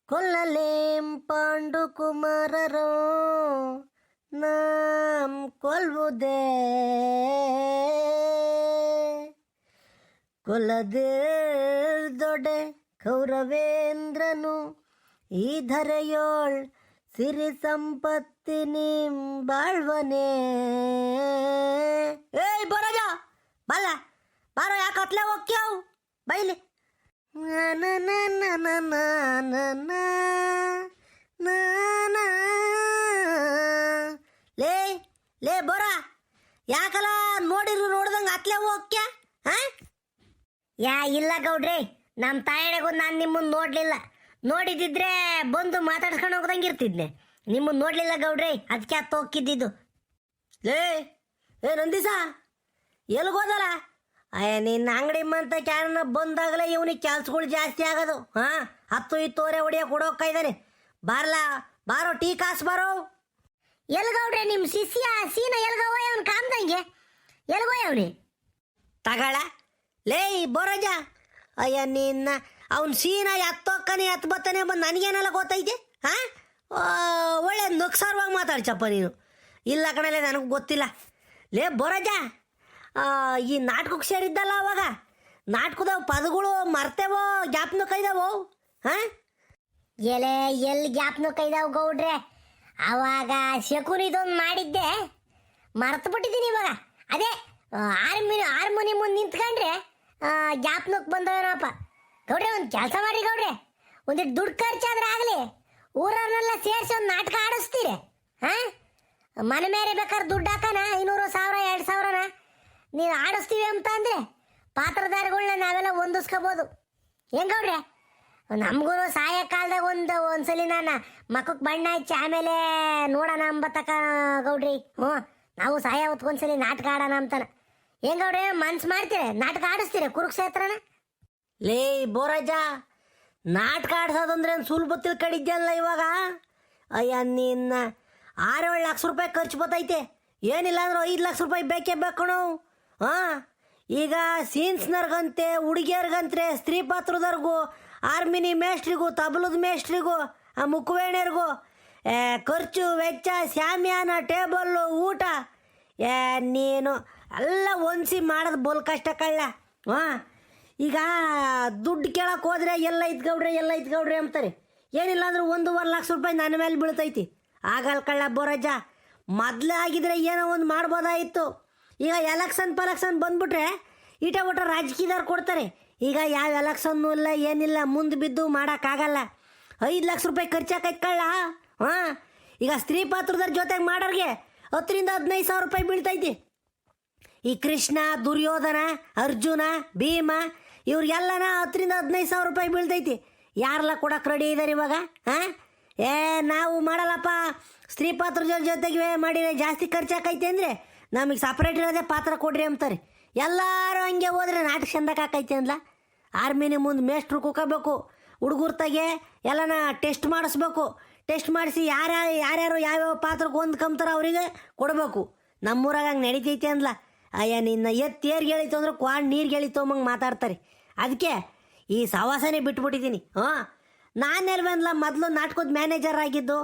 ಕೊಲ್ಲಲೇಂ ಪಾಂಡು ಕುಮಾರರೋ ನಾಂ ಕೊಲ್ವುದೇ ಕೊಲ್ಲದಿರ್ದೊಡೆ ಕೌರವೇಂದ್ರನು ಈ ಧರೆಯೋಳ್ ಸಿರಿ ಸಂಪತ್ತಿ ನಿಂ ಬಾಳ್ವನೇ. ಏಯ್ ಬರೋಜ ಬಲ್ಲ ಬಾರೋ, ಯಾಕೆ ಅತ್ಲೆ ಹೋಗ್ಯಾವು ಬೈಲಿ. ಲೇ ಲೇ ಬರ, ಯಾಕಲ್ಲ ನೋಡಿರು ನೋಡ್ದಂಗೆ ಅತ್ಲೆ ಹೋಗ್ಯ? ಯಾ ಇಲ್ಲ ಗೌಡ್ರಿ, ನಮ್ಮ ತಾಯಣೆಗೂ ನಾನು ನಿಮ್ಮನ್ನು ನೋಡಲಿಲ್ಲ. ನೋಡಿದಿದ್ರೆ ಬಂದು ಮಾತಾಡ್ಸ್ಕೊಂಡು ಹೋಗ್ದಂಗೆ ಇರ್ತಿದ್ನೆ. ನಿಮ್ಮನ್ನು ನೋಡಲಿಲ್ಲ ಗೌಡ್ರಿ, ಅದಕ್ಕೆ ಹತ್ತು ಹೋಗಿದ್ದಿದ್ದು. ಲೇ ಏ ನಂದಿಸ ಎಲ್ಗೋದಲ್ಲ? ಅಯ್ಯ ನಿನ್ನ ಅಂಗಡಿ ಮಂತ ಕ್ಯಾರನ್ನ ಬಂದಾಗಲೇ ಇವನಿಗೆ ಕೆಲ್ಸಗಳು ಜಾಸ್ತಿ ಆಗೋದು. 10-20 ಹೊಡಿಯೋ ಕೊಡೋಕ ಇದ್ದಾನೆ. ಬಾರ್ಲಾ ಬಾರೋ, ಟೀ ಕಾಸು ಬಾರೋ. ಎಲ್ಗೌಡ್ರೆ ನಿಮ್ಮ ಶಿಷ್ಯ ಸೀನ ಎಲ್ಗೋಯ ಅವ್ನು ಕಾಮ್ದಂಗೆ ಎಲ್ಗೋಯ ಅವನಿ ತಗಳ. ಲೇ ಬರೋಜ, ಅಯ್ಯ ನಿನ್ನ ಅವ್ನು ಸೀನ ಎತ್ತೋಕ್ಕನೆ ಎತ್ತು ಬತ್ತಾನೆ ಬಂದು ನನಗೇನೆಲ್ಲ ಗೊತ್ತೈತೆ? ಒಳ್ಳೆ ನುಕ್ಸಾರವಾಗಿ ಮಾತಾಡ್ಸಪ್ಪ ನೀನು. ಇಲ್ಲ ಕಣಲೆ ನನಗೆ ಗೊತ್ತಿಲ್ಲ. ಲೇ ಬರೋಜ, ಈ ನಾಟಕಕ್ಕೆ ಸೇರಿದ್ದಲ್ಲ ಅವಾಗ, ನಾಟಕದವು ಪದಗಳು ಮರ್ತೇವೋ ಜ್ಞಾಪನ ಕೈದಾವೋ? ಎಲ್ಲಿ ಜ್ಞಾಪನ ಕೈದಾವು ಗೌಡ್ರೆ? ಅವಾಗ ಶಕುನಿದೊಂದು ಮಾಡಿದ್ದೆ, ಮರ್ತು ಬಿಟ್ಟಿದ್ದೀನಿ ಇವಾಗ. ಅದೇ ಹಾರ್ಮೋನಿ ಮುಂದೆ ನಿಂತ್ಕೊಂಡ್ರೆ ಜ್ಞಾಪನಕ್ಕೆ ಬಂದವೇನಪ್ಪ. ಗೌಡ್ರೆ ಒಂದು ಕೆಲಸ ಮಾಡಿ ಗೌಡ್ರೆ, ಒಂದಿಟ್ಟು ದುಡ್ಡು ಖರ್ಚಾದ್ರೆ ಆಗಲಿ, ಊರನ್ನೆಲ್ಲ ಸೇರಿಸಿ ಒಂದು ನಾಟಕ ಆಡಿಸ್ತೀರಿ. ಮನೆ ಮೇಲೆ ಬೇಕಾದ್ರೆ ದುಡ್ಡು ಹಾಕೋಣ, 500,000-1000 ನೀವು ಆಡಿಸ್ತೀವಿ ಅಂತ ಅಂದರೆ ಪಾತ್ರಧಾರಿಗಳನ್ನ ನಾವೆಲ್ಲ ಹೊಂದಿಸ್ಕೋಬೋದು. ಏನು ಗೌಡ್ರೆ? ನಮಗೂ ಸಾಯ ಕಾಲದಾಗ ಒಂದ್ಸಲಿ ನಾನು ಮಕ್ಕಕ್ಕೆ ಬಣ್ಣ ಹಚ್ಚಿ ಆಮೇಲೆ ನೋಡೋಣ ಅಂಬತ್ತಕ ಗೌಡ್ರಿ. ನಾವು ಸಾಯ ಹೊತ್ಕೊಂದ್ಸಲಿ ನಾಟಕ ಆಡೋಣ ಅಂತಾನೆ. ಏನು ಗೌಡ್ರೆ ಮನ್ಸು ಮಾಡ್ತೀರಿ ನಾಟಕ ಆಡಿಸ್ತೀರಿ ಕುರುಕ್ಷೇತ್ರನ? ಲೇ ಬೋರಾಜ, ನಾಟಕ ಆಡ್ಸೋದಂದ್ರೆ ಸುಲಭ ತಿಳ್ಕೊಂಡಿದ್ದಲ್ಲ ಇವಾಗ. ಅಯ್ಯ ನಿನ್ನ 6-7 ಲಕ್ಷ ರೂಪಾಯಿ ಖರ್ಚು ಬತ್ತೈತೆ. ಏನಿಲ್ಲ ಅಂದ್ರೆ 5 ಲಕ್ಷ ರೂಪಾಯಿ ಬೇಕೇ ಬೇಕಣೋ. ಈಗ ಸೀನ್ಸ್ನರ್ಗಂತೆ, ಹುಡುಗಿಯರ್ಗಂತ್ರೆ, ಸ್ತ್ರೀ ಪಾತ್ರದವ್ರಿಗೂ, ಆರ್ಮಿನಿ ಮೇಸ್ಟ್ರಿಗೂ, ತಬಲದ ಮೇಸ್ಟ್ರಿಗೂ, ಆ ಮುಖವೇಣಿಯರಿಗೂ ಖರ್ಚು ವೆಚ್ಚ, ಶಾಮಿಯಾನ, ಟೇಬಲ್ಲು, ಊಟ ನೀನು ಎಲ್ಲ ಹೊಂದಿಸಿ ಮಾಡೋದು ಬೋಲ್ ಕಷ್ಟ ಕಳ್ಳ. ಈಗ ದುಡ್ಡು ಕೇಳಕ್ಕೆ ಹೋದ್ರೆ ಎಲ್ಲ ಐತ್ ಗೌಡ್ರಿ ಅಂತಾರೆ. ಏನಿಲ್ಲ ಅಂದ್ರೆ 1.5 ಲಕ್ಷ ರೂಪಾಯಿ ನನ್ನ ಮೇಲೆ ಬೀಳ್ತೈತಿ. ಆಗಲ್ಲ ಕಳ್ಳ ಬೋರಜ್ಜ. ಮೊದಲೇ ಆಗಿದ್ರೆ ಏನೋ ಒಂದು ಮಾಡ್ಬೋದಾಯಿತು. ಈಗ ಎಲೆಕ್ಷನ್ ಬಂದ್ಬಿಟ್ರೆ ಊಟ ರಾಜಕೀಯದವ್ರು ಕೊಡ್ತಾರೆ. ಈಗ ಯಾವ ಎಲೆಕ್ಷನ್ನೂ ಇಲ್ಲ, ಏನಿಲ್ಲ, ಮುಂದೆ ಬಿದ್ದು ಮಾಡೋಕ್ಕಾಗಲ್ಲ. 5 ಲಕ್ಷ ರೂಪಾಯಿ ಖರ್ಚಾಕೈತೆ ಕಳ್ಳ. ಈಗ ಸ್ತ್ರೀ ಪಾತ್ರದವ್ರ ಜೊತೆಗೆ ಮಾಡೋರಿಗೆ 10,000-15,000 ರೂಪಾಯಿ ಬೀಳ್ತೈತಿ. ಈ ಕೃಷ್ಣ, ದುರ್ಯೋಧನ, ಅರ್ಜುನ, ಭೀಮ ಇವ್ರಿಗೆಲ್ಲನ 10,000-15,000 ರೂಪಾಯಿ ಬೀಳ್ತೈತಿ. ಯಾರೆಲ್ಲ ಕೊಡಕ್ಕೆ ರೆಡಿ ಇದ್ದಾರೆ ಇವಾಗ? ನಾವು ಮಾಡಲ್ಲಪ್ಪ, ಸ್ತ್ರೀ ಪಾತ್ರದ ಜೊತೆಗೆ ಮಾಡಿದ್ರೆ ಜಾಸ್ತಿ ಖರ್ಚಾಕೈತೆ ಅಂದರೆ ನಮಗೆ ಸಪ್ರೇಟ್ ಇರೋದೇ ಪಾತ್ರ ಕೊಡ್ರಿ ಅಂತಾರೆ. ಎಲ್ಲರೂ ಹಂಗೆ ಹೋದ್ರೆ ನಾಟಕ ಚಂದಕ್ಕಾಕೈತೆ ಅಂದ್ಲ. ಆರ್ಮಿನಿ ಮುಂದೆ ಮೇಸ್ಟ್ರು ಕೂಕೋಬೇಕು, ಹುಡುಗರ್ತಾಗೆ ಎಲ್ಲನ ಟೆಸ್ಟ್ ಮಾಡಿಸ್ಬೇಕು. ಟೆಸ್ಟ್ ಮಾಡಿಸಿ ಯಾರ್ಯಾರು ಯಾವ್ಯಾವ ಪಾತ್ರಕ್ಕೆ ಹೊಂದ್ಕೊಂತಾರೆ ಅವರಿಗೆ ಕೊಡಬೇಕು. ನಮ್ಮೂರಾಗ ಹಂಗೆ ನಡೀತೈತೆ ಅಂದ್ಲ. ಅಯ್ಯ ನಿನ್ನ ಏರ್ಗೆ ಎಳಿತು ಅಂದ್ರೆ ಕ್ವಾಡ್ ನೀರಿಗೆ ಎಳಿತು ಅಂಬಂಗೆ ಮಾತಾಡ್ತಾರೆ. ಅದಕ್ಕೆ ಈ ಸವಾಸನೇ ಬಿಟ್ಬಿಟ್ಟಿದ್ದೀನಿ. ನಾನೆಲ್ಲಿ ಬಂದ್ಲ ಮೊದಲು ನಾಟಕದ ಮ್ಯಾನೇಜರ್ ಆಗಿದ್ದು.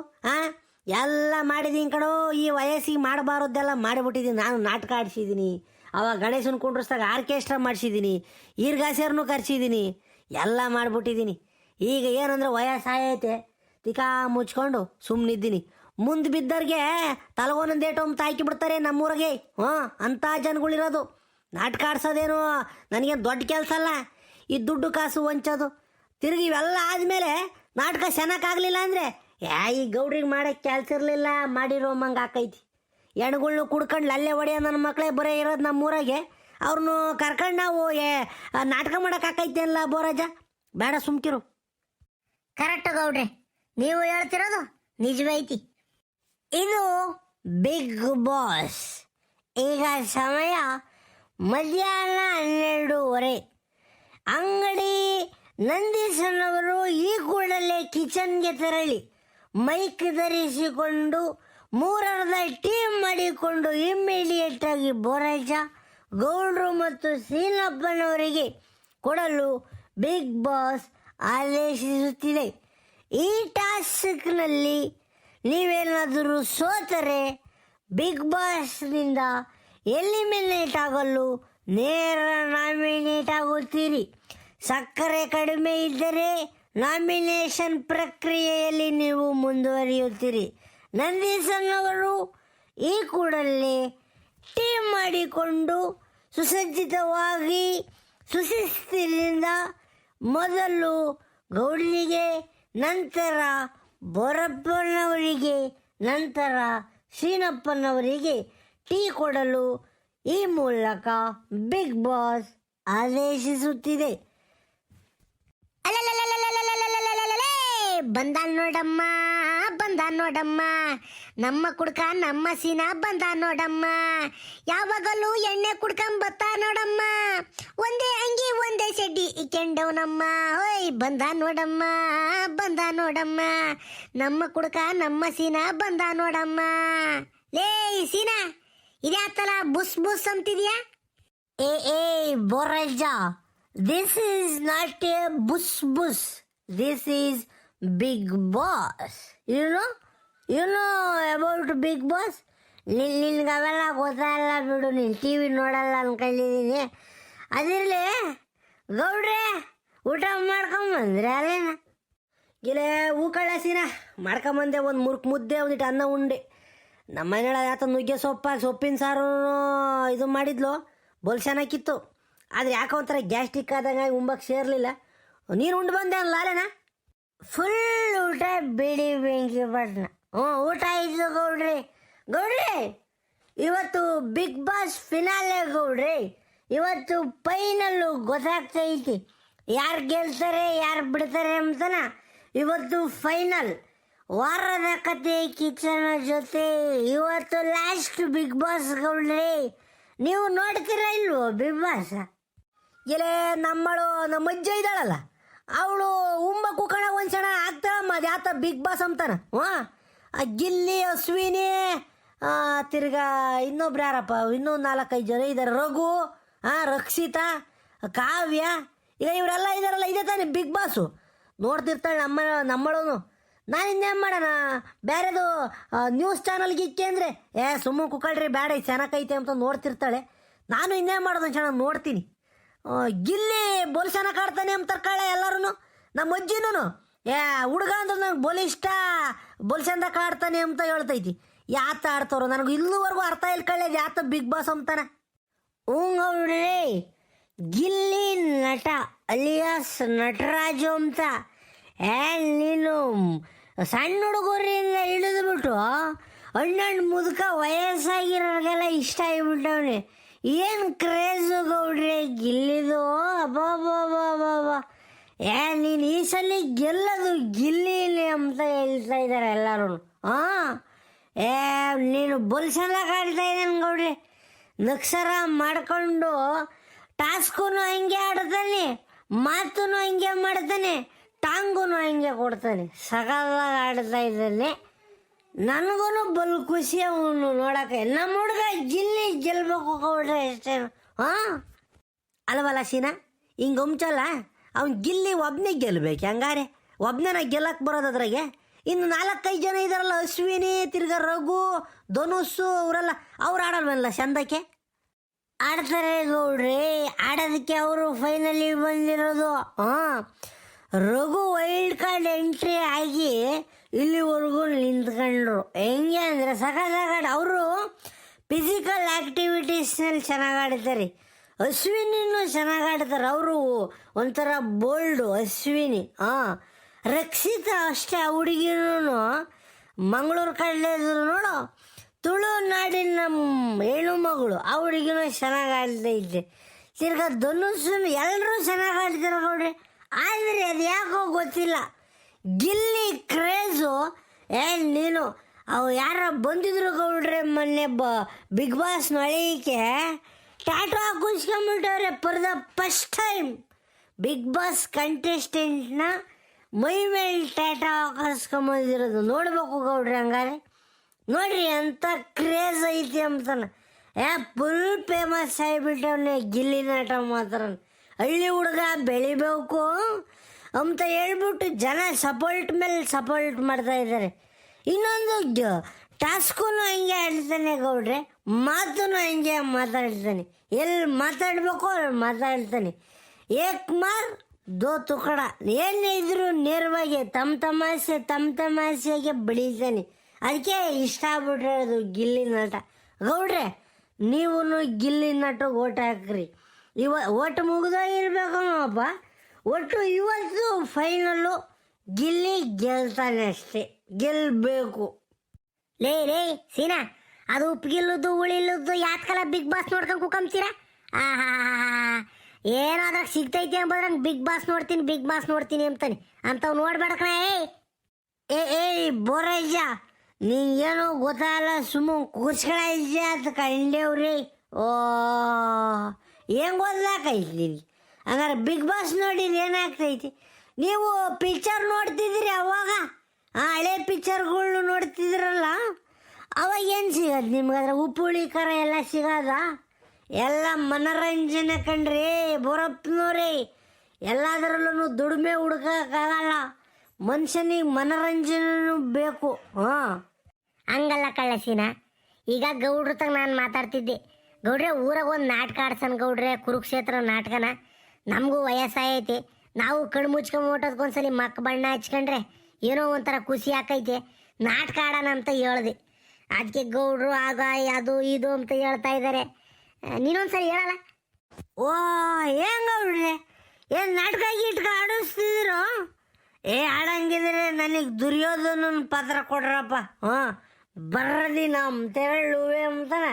ಎಲ್ಲ ಮಾಡಿದ್ದೀನಿ ಕಣೋ. ಈ ವಯಸ್ಸಿಗೆ ಮಾಡಬಾರದ್ದೆಲ್ಲ ಮಾಡಿಬಿಟ್ಟಿದ್ದೀನಿ. ನಾನು ನಾಟಕ ಆಡಿಸಿದ್ದೀನಿ, ಅವಾಗ ಗಣೇಶನ ಕುಂಡ್ರಸ್ದಾಗ ಆರ್ಕೆಸ್ಟ್ರಾ ಮಾಡಿಸಿದ್ದೀನಿ, ಈರ್ಗಾಸೇರ್ನೂ ಕರ್ಸಿದ್ದೀನಿ, ಎಲ್ಲ ಮಾಡಿಬಿಟ್ಟಿದ್ದೀನಿ. ಈಗ ಏನಂದ್ರೆ ವಯಸ್ಸಾಯೈತೆ, ತಿಕಾ ಮುಚ್ಕೊಂಡು ಸುಮ್ಮನಿದ್ದೀನಿ. ಮುಂದೆ ಬಿದ್ದವ್ರಿಗೆ ತಲಗೋನೊಂದು ಏಟೊಂಬ ಹಾಕಿಬಿಡ್ತಾರೆ ನಮ್ಮೂರಿಗೆ. ಅಂಥ ಜನಗಳಿರೋದು. ನಾಟಕ ಆಡ್ಸೋದೇನು ನನಗೇನು ದೊಡ್ಡ ಕೆಲಸ ಅಲ್ಲ. ಈ ದುಡ್ಡು ಕಾಸು ಹೊಂಚೋದು ತಿರುಗಿ ಇವೆಲ್ಲ ಆದಮೇಲೆ ನಾಟಕ ಚೆನ್ನಾಗಾಗಲಿಲ್ಲ ಅಂದರೆ ಈ ಗೌಡ್ರಿಗೆ ಮಾಡೋಕ್ಕೆ ಕೆಲಸ ಇರಲಿಲ್ಲ, ಮಾಡಿರೋ ಮಂಗೆ ಹಾಕೈತಿ. ಹೆಣ್ಗಳ್ನು ಕುಡ್ಕೊಂಡು ಅಲ್ಲೇ ಹೊಡೆಯೋ ನನ್ನ ಮಕ್ಕಳೇ ಬರೀ ಇರೋದು ನಮ್ಮೂರಾಗೆ. ಅವ್ರನ್ನೂ ಕರ್ಕೊಂಡು ನಾವು ನಾಟಕ ಮಾಡೋಕೆ ಹಾಕೈತಿ ಅಲ್ಲ ಬೋರಾಜ? ಬೇಡ ಸುಮ್ಕಿರು. ಕರೆಕ್ಟ್ ಗೌಡ್ರೆ, ನೀವು ಹೇಳ್ತಿರೋದು ನಿಜವೈತಿ. ಇದು ಬಿಗ್ ಬಾಸ್. ಈಗ ಸಮಯ ಮಧ್ಯಾಹ್ನ 12:30. ಅಂಗಡಿ ನಂದೀಶನವರು ಈ ಕೂಡಲೇ ಕಿಚನ್ಗೆ ತೆರಳಿ ಮೈಕ್ ಧರಿಸಿಕೊಂಡು 3 ಟೀಮ್ ಮಾಡಿಕೊಂಡು ಇಮ್ಮಿಡಿಯೇಟ್ ಆಗಿ ಬೋರಾಜ, ಗೌಡ್ರು ಮತ್ತು ಸೀನಪ್ಪನವರಿಗೆ ಕೊಡಲು ಬಿಗ್ ಬಾಸ್ ಆದೇಶಿಸುತ್ತಿದೆ. ಈ ಟಾಸ್ಕ್ನಲ್ಲಿ ನೀವೇನಾದರೂ ಸೋತರೆ ಬಿಗ್ ಬಾಸ್ನಿಂದ ಎಲಿಮಿನೇಟ್ ಆಗಲು ನೇರ ನಾಮಿನೇಟ್ ಆಗುತ್ತೀರಿ. ಸಕ್ಕರೆ ಕಡಿಮೆ ಇದ್ದರೆ ನಾಮಿನೇಷನ್ ಪ್ರಕ್ರಿಯೆಯಲ್ಲಿ ನೀವು ಮುಂದುವರಿಯುತ್ತೀರಿ. ನಂದೀಶನ್ ಅವರು ಈ ಕೂಡಲೇ ಟೀಮ್ ಮಾಡಿಕೊಂಡು ಸುಸಜ್ಜಿತವಾಗಿ ಸುಶಿಸ್ತಿನಿಂದ ಮೊದಲು ಗೌಡನಿಗೆ, ನಂತರ ಬೋರಪ್ಪನವರಿಗೆ, ನಂತರ ಶ್ರೀನಪ್ಪನವರಿಗೆ ಟೀ ಕೊಡಲು ಈ ಮೂಲಕ ಬಿಗ್ ಬಾಸ್ ಆದೇಶಿಸುತ್ತಿದೆ. ಬಂದ ನೋಡಮ್ಮ, ಬಂದ ನೋಡಮ್ಮ, ನಮ್ಮ ಕುಡ್ಕ ನಮ್ಮ ಸೀನ ಬಂದ ನೋಡಮ್ಮ, ಯಾವಾಗಲೂ ಎಣ್ಣೆ ಕುಡ್ಕೊಂಬತ್ತ ನೋಡಮ್ಮ, ಒಂದೇ ಅಂಗಿ ಒಂದೇ ಚಡ್ಡಿ ಇಕ್ಕೊಂಡವನಮ್ಮ, ಓಯ್ ಬಂದ ನೋಡಮ್ಮ, ಬಂದ ನೋಡಮ್ಮ, ನಮ್ಮ ಕುಡ್ಕ ನಮ್ಮ ಸೀನ ಬಂದ ನೋಡಮ್ಮ. ಲೇ ಸೀನಾ, ಇದ್ಯಾತಲ್ಲ ಬುಸ್ ಬುಸ್ ಅಂತಿದ್ಯಾ? ಏ ಬೋರಜ್ಜ, ದಿಸ್ ಈಸ್ ನಾಟ್ ಎ ಬುಸ್ ಬುಸ್, this is Bigg Boss. You know about Bigg Boss? ನಿನ್ಗೆ ಅವೆಲ್ಲ ಗೊತ್ತಾಗಲ್ಲ ಬಿಡು, ನೀನು ಟಿ ವಿ ನೋಡಲ್ಲ ಅನ್ಕೊಂಡಿದ್ದೀನಿ. ಅದಿರಲಿ ಗೌಡ್ರೆ, ಊಟ ಮಾಡ್ಕೊಂಬಂದ್ರೆ ಅಲ್ಲೇನ? ಗಿಲೇ ಹೂಕಳಸಿನ ಮಾಡ್ಕೊಂಬಂದೆ, ಒಂದು ಮುರ್ಕ್ ಮುದ್ದೆ, ಒಂದಿಟ್ಟು ಅನ್ನ ಉಂಡೆ. ನಮ್ಮ ಮನೆಯೊಳ ಯಾತ ನುಗ್ಗೆ ಸೊಪ್ಪಿನ ಸಾರು ಇದು ಮಾಡಿದ್ಲು, ಬೋಲ್ ಚೆನ್ನಾಗಿತ್ತು. ಆದರೆ ಯಾಕೋ ಒಂಥರ ಗ್ಯಾಸ್ಟ್ರಿಕ್ ಆದಂಗೆ ಉಂಬಕ್ಕೆ ಸೇರಲಿಲ್ಲ. ನೀನು ಉಂಡು ಬಂದೆ ಅಲ್ಲ ಅಲ್ಲೇನಾ? ಫುಲ್ ಊಟ ಬಿಡಿ ಬೆಂಕಿ ಪಟ್ನ. ಊಟ ಆಯಿತು ಗೌಡ್ರಿ. ಇವತ್ತು ಬಿಗ್ ಬಾಸ್ ಫಿನಾಲೆ ಗೌಡ್ರಿ. ಇವತ್ತು ಫೈನಲ್ಲು ಗೊತ್ತಾಗ್ತೈತಿ, ಯಾರು ಗೆಲ್ತಾರೆ ಯಾರು ಬಿಡ್ತಾರೆ ಅಂತನ. ಇವತ್ತು ಫೈನಲ್ ವಾರದ ಕತೆ ಕಿಚ್ಚನ ಜೊತೆ ಇವತ್ತು ಲಾಸ್ಟ್ ಬಿಗ್ ಬಾಸ್ ಗೌಡ್ರಿ. ನೀವು ನೋಡ್ತೀರಾ ಇಲ್ವೋ ಬಿಗ್ ಬಾಸ್? ಎಲೆ ನಮ್ಮ ಅಜ್ಜ ಇದ್ದಾಳಲ್ಲ, ಅವಳು ಉಂಬ ಕುಕ್ಕಣ ಒಂದ್ಸಣ ಆಗ್ತಾಳಮ್ಮ, ಅದು ಯಾತ ಬಿಗ್ ಬಾಸ್ ಅಂತಾನ. ಗಿಲ್ಲಿ, ಅಶ್ವಿನಿ, ತಿರ್ಗಾ ಇನ್ನೊಬ್ರು ಯಾರಪ್ಪ, ಇನ್ನೂ 4-5 ಜನ ಇದ್ದಾರೆ, ರಘು, ರಕ್ಷಿತಾ, ಕಾವ್ಯ, ಈಗ ಇವರೆಲ್ಲ ಇದ್ದಾರಲ್ಲ, ಇದೇ ತಾನೆ ಬಿಗ್ ಬಾಸು. ನೋಡ್ತಿರ್ತಾಳೆ ನಮ್ಮಳನು. ನಾನು ಇನ್ನೇನು ಮಾಡೋಣ, ಬೇರೆದು ನ್ಯೂಸ್ ಚಾನಲ್ಗೆ ಇಕ್ಕೆ ಅಂದರೆ ಸುಮ್ಮ ಕುಕ್ಕಳ್ರಿ ಬೇಡ, ಚೆನ್ನಾಗೈತೆ ಅಂತ ನೋಡ್ತಿರ್ತಾಳೆ. ನಾನು ಇನ್ನೇನು ಮಾಡೋದು ಚೆನ್ನಾಗಿ ನೋಡ್ತೀನಿ. ಗಿಲ್ಲಿ ಬೋಲ್ ಚೆನ್ನಾಗಿ ಆಡ್ತಾನೆ ಅಂತ ಕಳೆ ಎಲ್ಲರೂ. ನಮ್ಮ ಅಜ್ಜಿನೂ ಹುಡುಗ ಅಂದ್ರೆ ನಂಗೆ ಬೋಲ್ ಇಷ್ಟ, ಬೋಲ್ ಚಂದಕ್ಕೆ ಆಡ್ತಾನೆ ಅಂತ ಹೇಳ್ತೈತಿ. ಯಾತ ಆಡ್ತಾರೋ ನನಗೆ ಇಲ್ಲಿವರೆಗೂ ಅರ್ಥ ಇಲ್ಲ ಕಳ್ಳೆದು ಯಾತ ಬಿಗ್ ಬಾಸ್ ಅಂತಾನೆ. ಹ್ಞೂ ಗಿಲ್ಲಿ ನಟ ಅಲಿಯಾಸ್ ನಟರಾಜು ಅಂತ. ನೀನು ಸಣ್ಣ ಹುಡುಗರಿಂದ ಹಿಡಿದ್ಬಿಟ್ಟು ಹಣ್ಣು ಮುದುಕ ವಯಸ್ಸಾಗಿರೋರಿಗೆಲ್ಲ ಇಷ್ಟ ಆಗಿಬಿಟ್ಟವನೆ. ಏನು ಕ್ರೇಜು ಗೌಡ್ರಿ ಗಿಲ್ಲಿದು, ಅಬ್ಬಾ. ನೀನು ಈ ಸಲ ಗೆಲ್ಲದು ಗಿಲ್ಲಿಲಿ ಅಂತ ಹೇಳ್ತಾ ಇದ್ದಾರೆ ಎಲ್ಲರೂ. ನೀನು ಬೊಲ್ಸೆಲ್ಲ ಕಾಡ್ತಾ ಇದ್ದಾನೆ ಗೌಡ್ರಿ. ನಕ್ಷರ ಮಾಡಿಕೊಂಡು ಟಾಸ್ಕು ಹಂಗೆ ಆಡ್ತಾನೆ, ಮಾತು ಹಂಗೆ ಮಾಡ್ತಾನೆ, ಟಾಂಗು ಹಂಗೆ ಕೊಡ್ತಾನೆ. ಸಗವಾಗಿ ಆಡ್ತಾ ಇದ್ದಾನೆ. ನನಗೂ ಬಲ್ ಖುಷಿ ಅವನು ನೋಡೋಕೆ. ನಮ್ಮ ಹುಡುಗ ಗಿಲ್ಲಿ ಗೆಲ್ಬೇಕು ಗೌಡ್ರೆ ಅಷ್ಟೇ. ಅಲ್ವಲ್ಲ ಸೀನಾ, ಹಿಂಗೆ ಹೊಂಚಲ್ಲ, ಅವ್ನು ಗಿಲ್ಲಿ ಒಬ್ಬನೇ ಗೆಲ್ಬೇಕು. ಹಂಗಾರೆ ಒಬ್ಬನೇ ಗೆಲ್ಲಕ್ಕೆ ಬರೋದ್ರಾಗೆ ಇನ್ನು 4-5 ಜನ ಇದ್ದಾರಲ್ಲ, ಅಶ್ವಿನಿ, ತಿರ್ಗಾ ರಘು, ಧನುಸ್ಸು, ಅವರೆಲ್ಲ ಅವ್ರು ಆಡಲ್ವಲ್ಲ ಚಂದಕ್ಕೆ? ಆಡ್ತಾರೆ ಗೌಡ್ರಿ, ಆಡೋದಕ್ಕೆ ಅವರು ಫೈನಲಿ ಬಂದಿರೋದು. ರಘು ವೈಲ್ಡ್ ಕಾರ್ಡ್ ಎಂಟ್ರಿ ಆಗಿ ಇಲ್ಲಿವರೆಗೂ ನಿಂತ್ಕೊಂಡ್ರು. ಹೆಂಗೆ ಅಂದರೆ ಸಖತ್ ಅವರು ಫಿಸಿಕಲ್ ಆ್ಯಕ್ಟಿವಿಟೀಸ್ನಲ್ಲಿ ಚೆನ್ನಾಗಿ ಆಡ್ತಾರೆ. ಅಶ್ವಿನಿನೂ ಚೆನ್ನಾಗಿ ಆಡ್ತಾರೆ, ಅವರು ಒಂಥರ ಬೋಲ್ಡು ಅಶ್ವಿನಿ. ರಕ್ಷಿತಾ ಅಷ್ಟೇ, ಆ ಹುಡುಗಿನೂ ಮಂಗಳೂರು ಕಡಲೆದ್ರು ನೋಡು, ತುಳುನಾಡಿನ ಹೆಣ್ಣು ಮಗಳು, ಆ ಹುಡುಗಿನೂ ಚೆನ್ನಾಗಿ ಆಡ್ತಾ ಇದ್ದೆ. ತಿರ್ಗಾ ಧನುಸ್ಸನ್ನು ಎಲ್ಲರೂ ಚೆನ್ನಾಗಿ ಆಡ್ತಾರೆ ನೋಡ್ರಿ. ಆದರೆ ಅದು ಯಾಕೋ ಗೊತ್ತಿಲ್ಲ, ಗಿಲ್ಲಿ ಕ್ರೇಜು. ನೀನು ಅವು ಯಾರ ಬಂದಿದ್ರು ಗೌಡ್ರೆ ಮೊನ್ನೆ ಬಿಗ್ ಬಾಸ್ ನೊಳಕ್ಕೆ ಟ್ಯಾಟೋ ಹಾಕಿಸ್ಕೊಂಡ್ಬಿಟ್ಟವ್ರೆ. For the first time Bigg Boss ಕಂಟೆಸ್ಟೆಂಟ್ನ ಮೈ ಮೇಲೆ ಟ್ಯಾಟೋ ಹಾಕಿಸ್ಕೊಂಬಂದಿರೋದು ನೋಡ್ಬೇಕು ಗೌಡ್ರಿ. ಹಂಗಾರೆ ನೋಡ್ರಿ ಅಂತ ಕ್ರೇಜ್ ಐತಿ ಅಂತಾನೆ. ಫುಲ್ ಫೇಮಸ್ ಆಗಿಬಿಟ್ಟವನೇ ಗಿಲ್ಲಿ ನಟ ಮಾತ್ರ. ಹಳ್ಳಿ ಹುಡುಗ ಬೆಳಿಬೇಕು, ಅಂತ ಹೇಳ್ಬಿಟ್ಟು ಜನ ಸಪೋರ್ಟ್ ಮೇಲೆ ಸಪೋರ್ಟ್ ಮಾಡ್ತಾ ಇದ್ದಾರೆ. ಇನ್ನೊಂದು ಟಾಸ್ಕು ಹಂಗೆ ಆಡ್ತಾನೆ ಗೌಡ್ರೆ, ಮಾತು ಹಂಗೆ ಮಾತಾಡ್ತಾನೆ, ಎಲ್ಲಿ ಮಾತಾಡ್ಬೇಕು ಅಲ್ಲಿ ಮಾತಾಡ್ತಾನೆ. ಏಕ್ ಮಾರ್ ದೋ ತುಕಡ, ಏನೇ ಇದ್ರು ನೇರವಾಗಿ ತಮ್ಮ ತಮಾಷೆಗೆ ಬೆಳೀತಾನೆ. ಅದಕ್ಕೆ ಇಷ್ಟ ಆಗ್ಬಿಟ್ಟಿರೋದು ಗಿಲ್ಲಿ ನಟ. ಗೌಡ್ರೆ ನೀವು ಗಿಲ್ಲಿ ನಟ ಓಟ್ ಹಾಕ್ರಿ. ಓಟ್ ಮುಗಿದೋಗಿರ್ಬೇಕು ಅಪ್ಪ. ಒಟ್ಟು ಇವತ್ತು ಫೈನಲ್ಲು ಗಿಲ್ಲಿ ಗೆಲ್ತಾನೆ ಅಷ್ಟೇ, ಗೆಲ್ಲಬೇಕು. ಲೇ ಸೀನಾ, ಅದು ಉಪ್ಪಿಗಿಲ್ಲುದು ಉಳಿಲ್ಲುದು ಯಾತ್ಕಲ ಬಿಗ್ ಬಾಸ್ ನೋಡ್ಕೊಂಡು ಕುಕ್ಕಂತೀರಾ? ಆಹಾ, ಏನೋ ಅದ್ರಾಗ ಸಿಗ್ತೈತಿ ಅಂಬದ್ರಂಗೆ ಬಿಗ್ ಬಾಸ್ ನೋಡ್ತೀನಿ ಅಂತಾನೆ. ಅಂಥವು ನೋಡ್ಬೇಡಕಣ. ಏಯ್ ಬೋರಯ್ಯ, ನಿಂಗೇನೋ ಗೊತ್ತಾಗಲ್ಲ, ಸುಮ್ಮನೆ ಕೂರ್ಸ್ಕೊಳಯ್ಯ ಅಂತ ಕಂಡೇವ್ರಿ. ಓ ಹೆಂಗೆ ಓದ್ಲಾಕೈತಿ ಹಂಗಾರೆ ಬಿಗ್ ಬಾಸ್ ನೋಡಿದ್ರೆ ಏನಾಗ್ತೈತಿ? ನೀವು ಪಿಕ್ಚರ್ ನೋಡ್ತಿದ್ದೀರಿ ಅವಾಗ, ಹಳೆ ಪಿಕ್ಚರ್ಗಳ್ನು ನೋಡ್ತಿದ್ರಲ್ಲ, ಅವಾಗ ಏನು ಸಿಗೋದು ನಿಮ್ಗೆ? ಅದ್ರ ಉಪ್ಪುಳಿ ಖಾರ ಎಲ್ಲ ಸಿಗೋದ? ಎಲ್ಲ ಮನರಂಜನೆ ಕಣ್ರಿ ಬೋರಪ್ಪನವ್ರಿ. ಎಲ್ಲದರಲ್ಲೂ ದುಡಿಮೆ ಹುಡ್ಕೋಕ್ಕಾಗಲ್ಲ, ಮನುಷ್ಯನಿಗೆ ಮನರಂಜನೆನೂ ಬೇಕು. ಹಂಗಲ್ಲ ಕಳ್ಳಸಿನ. ಈಗ ಗೌಡ್ರ ತಗ ನಾನು ಮಾತಾಡ್ತಿದ್ದೆ. ಗೌಡ್ರೆ ಊರಾಗ ಒಂದು ನಾಟಕ ಆಡ್ಸನ್ ಗೌಡ್ರೆ, ಕುರುಕ್ಷೇತ್ರ ನಾಟಕನ. ನಮಗೂ ವಯಸ್ಸಾಗೈತೆ, ನಾವು ಕಣ್ಣು ಮುಚ್ಕೊಂಡು ಓಟೋದ್ಕೊಂದ್ಸಲಿ ಮಕ್ಕ ಬಣ್ಣ ಹಚ್ಕೊಂಡ್ರೆ ಏನೋ ಒಂಥರ ಖುಷಿ ಆಕೈತೆ. ನಾಟಕ ಆಡೋಣ ಅಂತ ಹೇಳ್ದೆ. ಅದಕ್ಕೆ ಗೌಡ್ರು ಆಗ ಅದು ಇದು ಅಂತ ಹೇಳ್ತಾ ಇದ್ದಾರೆ. ನೀನೊಂದ್ಸರಿ ಹೇಳಲ್ಲ? ಓ ಹೆಂಗವ್ರೆ, ಏನು ನಾಟಕ ಗೀಟಕ ಆಡಿಸ್ತಿದ್ರು? ಆಡಂಗಿದ್ರೆ ನನಗೆ ದುರ್ಯೋಧನ ಪಾತ್ರ ಕೊಡ್ರಪ್ಪ. ಬರ್ರದಿ ನಮ್ಮ ತೆರಳುವೆ ಅಂತಾನೆ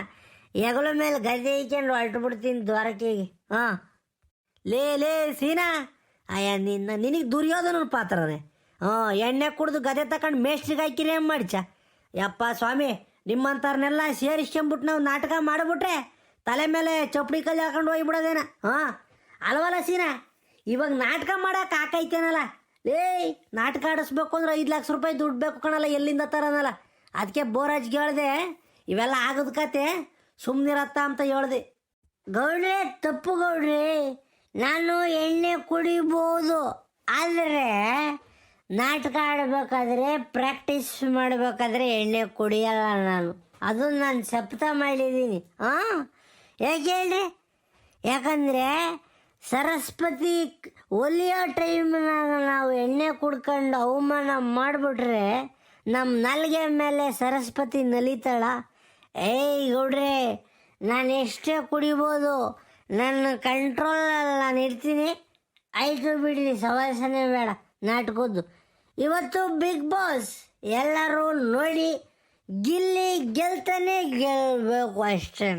ಹೆಗಲ ಮೇಲೆ ಗದೆ ಇಕ್ಕೊಂಡು ಹೊರಟುಬಿಡ್ತೀನಿ ದ್ವಾರಕೆಗೆ. ಲೇ ಸೀನಾ, ನಿನಗೆ ದುರ್ಯೋಧನ ಪಾತ್ರನೇ. ಎಣ್ಣೆ ಕುಡಿದು ಗದೆ ತಗೊಂಡು ಮೇಷ್ಟ್ರಿಗೆ ಹಾಕಿರಿ ಏನು ಮಾಡಿಚ? ಯಪ್ಪ ಸ್ವಾಮಿ, ನಿಮ್ಮಂಥವ್ರನ್ನೆಲ್ಲ ಸೇರಿಸ್ಕೊಂಬಿಟ್ಟು ನಾವು ನಾಟಕ ಮಾಡಿಬಿಟ್ರೆ ತಲೆ ಮೇಲೆ ಚಪ್ಪಡಿ ಕಲ್ಲು ಹಾಕೊಂಡು ಹೋಗಿಬಿಡೋದೇನ? ಅಲ್ವಲ್ಲ ಸೀನಾ, ಇವಾಗ ನಾಟಕ ಮಾಡೋಕೆ ಹಾಕೈತೇನಲ್ಲ. ನಾಟಕ ಆಡಿಸ್ಬೇಕು ಅಂದ್ರೆ 5 ಲಕ್ಷ ರೂಪಾಯಿ ದುಡ್ಡು ಬೇಕು ಕಣಲ್ಲ, ಎಲ್ಲಿಂದ ತರೋನಲ್ಲ. ಅದಕ್ಕೆ ಬೋರಾಜ್ಗೆ ಹೇಳ್ದೆ, ಇವೆಲ್ಲ ಆಗದ ಕತೆ ಸುಮ್ಮನಿರತ್ತ ಅಂತ ಹೇಳ್ದೆ. ಗೌಡ್ರೆ ತಪ್ಪು ಗೌಡ್ರಿ, ನಾನು ಎಣ್ಣೆ ಕುಡಿಬೋದು, ಆದರೆ ನಾಟಕ ಆಡಬೇಕಾದ್ರೆ ಪ್ರಾಕ್ಟೀಸ್ ಮಾಡಬೇಕಾದ್ರೆ ಎಣ್ಣೆ ಕುಡಿಯಲ್ಲ ನಾನು. ಅದು ನಾನು ಶಪಥ ಮಾಡಿದ್ದೀನಿ. ಯಾಕೆ ಹೇಳ್ರಿ? ಯಾಕಂದರೆ ಸರಸ್ವತಿ ಒಲಿಯೋ ಟೈಮ್ನಾಗ ನಾವು ಎಣ್ಣೆ ಕುಡ್ಕೊಂಡು ಅವಮಾನ ಮಾಡಿಬಿಟ್ರೆ ನಮ್ಮ ನಾಲ್ಗೆ ಮೇಲೆ ಸರಸ್ವತಿ ನಲಿತಾಳ. ಗೌಡ್ರೆ, ನಾನು ಎಷ್ಟೇ ಕುಡಿಬೋದು, ನನ್ನ ಕಂಟ್ರೋಲಲ್ಲಿ ನಾನು ಇರ್ತೀನಿ. ಆಯಿತು ಬಿಡ್ರಿ, ಸವಾಸನೆ ಬೇಡ ನಾಟಕದ್ದು. ಇವತ್ತು ಬಿಗ್ ಬಾಸ್ ಎಲ್ಲರೂ ನೋಡಿ ಗಿಲ್ಲಿ ಗೆಲ್ತಾನೆ ಗೆಲ್ಲಬೇಕು ಅಷ್ಟೇ.